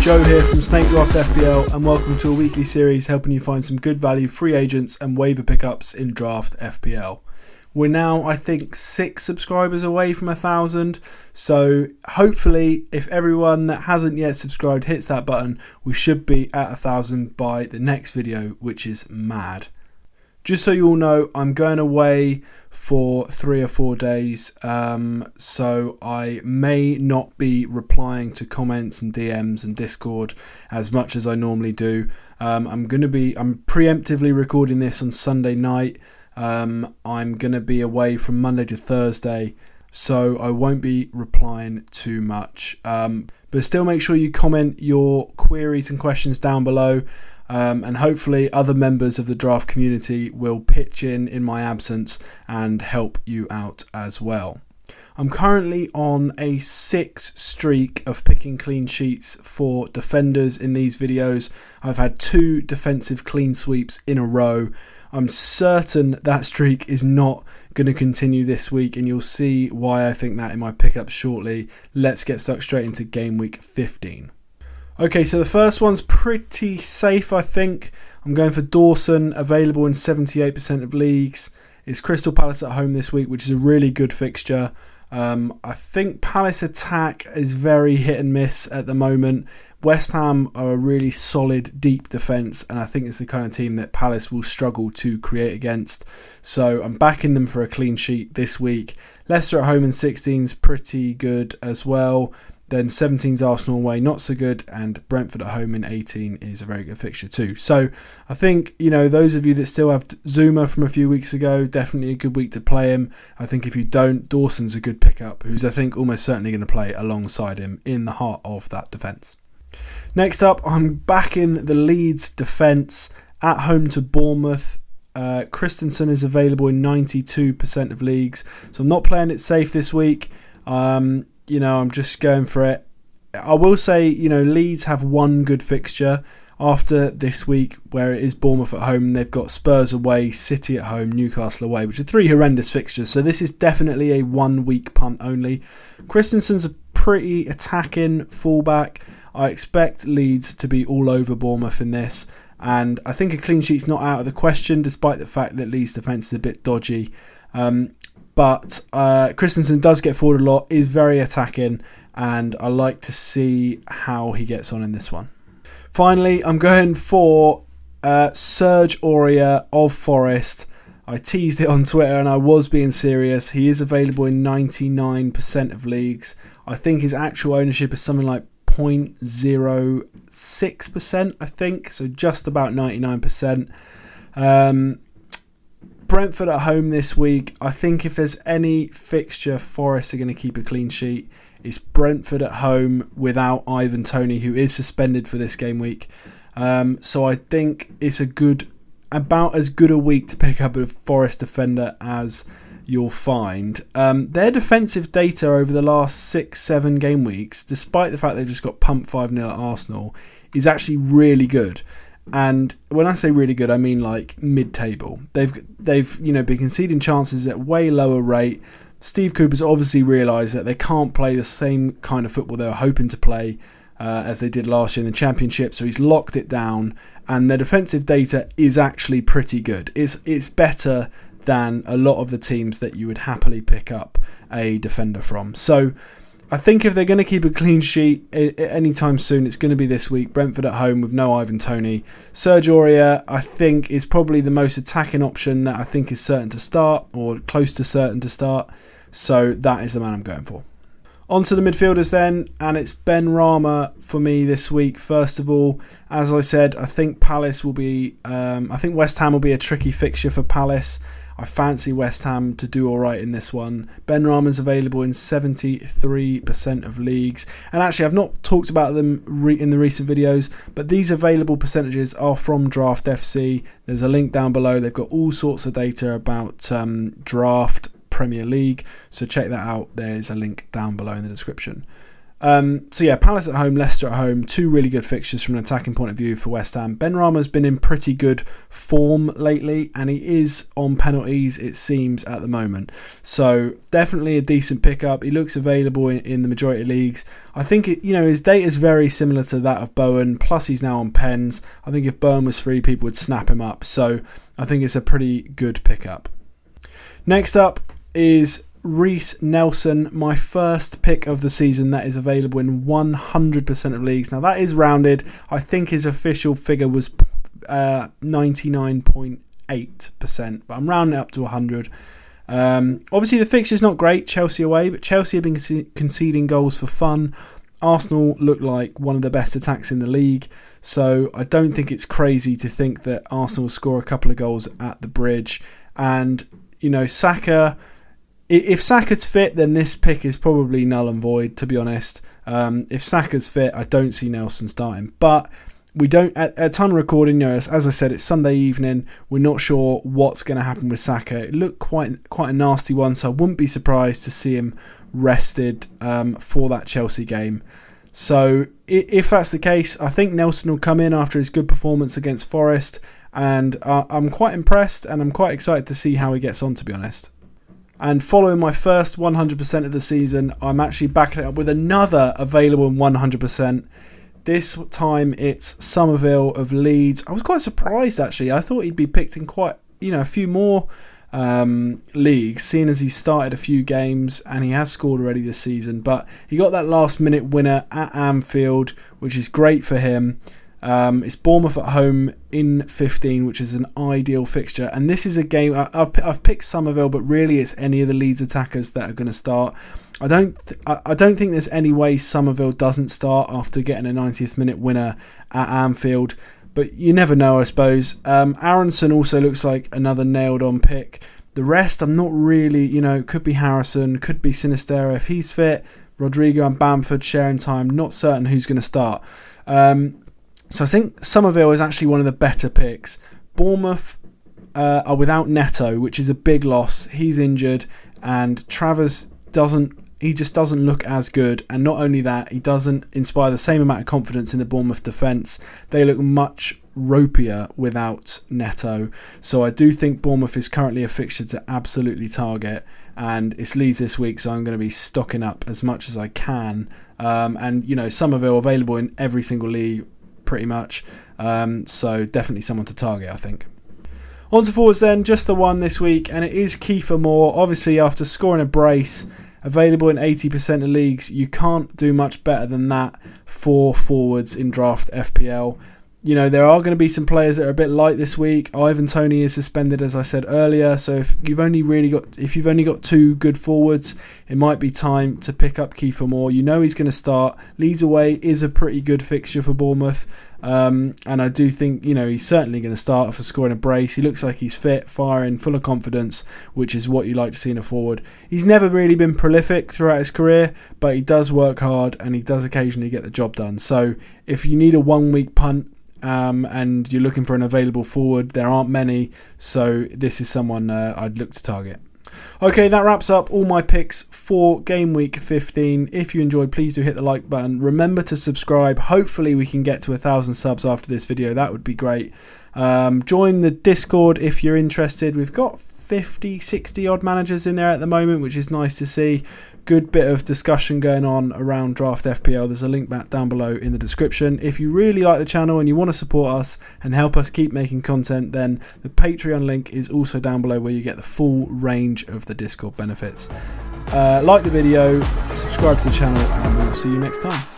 Joe here from Draft FPL, and welcome to a weekly series helping you find some good value free agents and waiver pickups in Draft FPL. We're now, I think, 6 subscribers away from 1,000, so hopefully if everyone that hasn't yet subscribed hits that button, we should be at 1,000 by the next video, which is mad. Just so you all know, I'm going away for 3 or 4 days, so I may not be replying to comments and DMs and Discord as much as I normally do. I'm preemptively recording this on Sunday night. I'm going to be away from Monday to Thursday, so I won't be replying too much. But still make sure you comment your queries and questions down below. And hopefully other members of the draft community will pitch in my absence and help you out as well. I'm currently on a 6 streak of picking clean sheets for defenders in these videos. I've had 2 defensive clean sweeps in a row. I'm certain that streak is not going to continue this week, and you'll see why I think that in my pickups shortly. Let's get stuck straight into game week 15. Okay, so the first one's pretty safe, I think. I'm going for Dawson, available in 78% of leagues. It's Crystal Palace at home this week, which is a really good fixture. I think Palace attack is very hit and miss at the moment. West Ham are a really solid, deep defence, and I think it's the kind of team that Palace will struggle to create against. So I'm backing them for a clean sheet this week. Leicester at home in 16's pretty good as well. Then 17's Arsenal away, not so good, and Brentford at home in 18 is a very good fixture too. So I think, those of you that still have Zuma from a few weeks ago, definitely a good week to play him. I think if you don't, Dawson's a good pickup, who's I think almost certainly going to play alongside him in the heart of that defence. Next up, I'm backing the Leeds defence at home to Bournemouth. Christensen is available in 92% of leagues, so I'm not playing it safe this week. I'm just going for it. I will say, Leeds have one good fixture after this week, where it is Bournemouth at home. They've got Spurs away, City at home, Newcastle away, which are 3 horrendous fixtures. So this is definitely a 1-week punt only. Christensen's a pretty attacking fullback. I expect Leeds to be all over Bournemouth in this. And I think a clean sheet's not out of the question, despite the fact that Leeds' defence is a bit dodgy. But Christensen does get forward a lot, is very attacking, and I like to see how he gets on in this one. Finally, I'm going for Serge Aurier of Forest. I teased it on Twitter and I was being serious. He is available in 99% of leagues. I think his actual ownership is something like 0.06%, I think, so just about 99%. Brentford at home this week. I think if there's any fixture Forest are going to keep a clean sheet, it's Brentford at home without Ivan Toney, who is suspended for this game week. So I think it's about as good a week to pick up a Forest defender as you'll find. Their defensive data over the last 6-7 game weeks, despite the fact they've just got pumped 5-0 at Arsenal, is actually really good. And when I say really good, I mean like mid-table. They've been conceding chances at way lower rate. Steve Cooper's obviously realised that they can't play the same kind of football they were hoping to play as they did last year in the Championship, so he's locked it down. And their defensive data is actually pretty good. It's better than a lot of the teams that you would happily pick up a defender from. So I think if they're going to keep a clean sheet anytime soon, it's going to be this week. Brentford at home with no Ivan Toney. Serge Aurier, I think, is probably the most attacking option that I think is certain to start, or close to certain to start. So that is the man I'm going for. On to the midfielders then, and it's Ben Rama for me this week. First of all, as I said, I think West Ham will be a tricky fixture for Palace. I fancy West Ham to do all right in this one. Ben Rama's available in 73% of leagues. And actually, I've not talked about them in the recent videos, but these available percentages are from Draft FC. There's a link down below. They've got all sorts of data about Draft Premier League, so check that out. There's a link down below in the description. So yeah, Palace at home, Leicester at home, two really good fixtures from an attacking point of view for West Ham. Benrahma's been in pretty good form lately, and he is on penalties, it seems, at the moment. So definitely a decent pickup. He looks available in the majority of leagues. I think his data is very similar to that of Bowen, plus he's now on pens. I think if Bowen was free, people would snap him up. So I think it's a pretty good pickup. Next up is Reece Nelson, my first pick of the season that is available in 100% of leagues. Now that is rounded. I think his official figure was 99.8%, but I'm rounding it up to 100. Obviously the fixture's not great, Chelsea away, but Chelsea have been conceding goals for fun. Arsenal look like one of the best attacks in the league, so I don't think it's crazy to think that Arsenal will score a couple of goals at the Bridge. And Saka, if Saka's fit, then this pick is probably null and void, to be honest. If Saka's fit, I don't see Nelson starting. But we don't, at time of recording, as I said, it's Sunday evening. We're not sure what's going to happen with Saka. It looked quite a nasty one, so I wouldn't be surprised to see him rested for that Chelsea game. So if that's the case, I think Nelson will come in after his good performance against Forest. And I'm quite impressed, and I'm quite excited to see how he gets on, to be honest. And following my first 100% of the season, I'm actually backing it up with another available in 100%. This time it's Somerville of Leeds. I was quite surprised, actually. I thought he'd be picked in quite, a few more leagues, seeing as he started a few games and he has scored already this season. But he got that last minute winner at Anfield, which is great for him. It's Bournemouth at home in 15, which is an ideal fixture. And this is a game, I've picked Somerville, but really it's any of the Leeds attackers that are going to start. I don't think there's any way Somerville doesn't start after getting a 90th minute winner at Anfield. But you never know, I suppose. Aronson also looks like another nailed on pick. The rest, I'm not really, could be Harrison, could be Sinistera if he's fit. Rodrigo and Bamford sharing time, not certain who's going to start. So I think Somerville is actually one of the better picks. Bournemouth are without Neto, which is a big loss. He's injured, and Travers just doesn't look as good. And not only that, he doesn't inspire the same amount of confidence in the Bournemouth defence. They look much ropier without Neto. So I do think Bournemouth is currently a fixture to absolutely target. And it's Leeds this week, so I'm going to be stocking up as much as I can. And Somerville available in every single league, pretty much. So definitely someone to target, I think. On to forwards then, just the one this week, and it is Kiefer Moore. Obviously, after scoring a brace, available in 80% of leagues, you can't do much better than that for forwards in Draft FPL. There are going to be some players that are a bit light this week. Ivan Toney is suspended, as I said earlier. So if you've only got two good forwards, it might be time to pick up Kiefer Moore. He's going to start. Leeds away is a pretty good fixture for Bournemouth. And I do think, he's certainly going to start after scoring a brace. He looks like he's fit, firing, full of confidence, which is what you like to see in a forward. He's never really been prolific throughout his career, but he does work hard and he does occasionally get the job done. So if you need a 1 week punt, and you're looking for an available forward, there aren't many, so this is someone I'd look to target. Okay, that wraps up all my picks for game week 15. If you enjoyed, please do hit the like button. Remember to subscribe. Hopefully we can get to 1,000 subs after this video. That would be great. Join the Discord if you're interested. We've got 50, 60 odd managers in there at the moment, which is nice to see. Good bit of discussion going on around Draft FPL. There's a link back down below in the description. If you really like the channel and you want to support us and help us keep making content, then the Patreon link is also down below, where you get the full range of the Discord benefits. Like the video, subscribe to the channel, and we'll see you next time.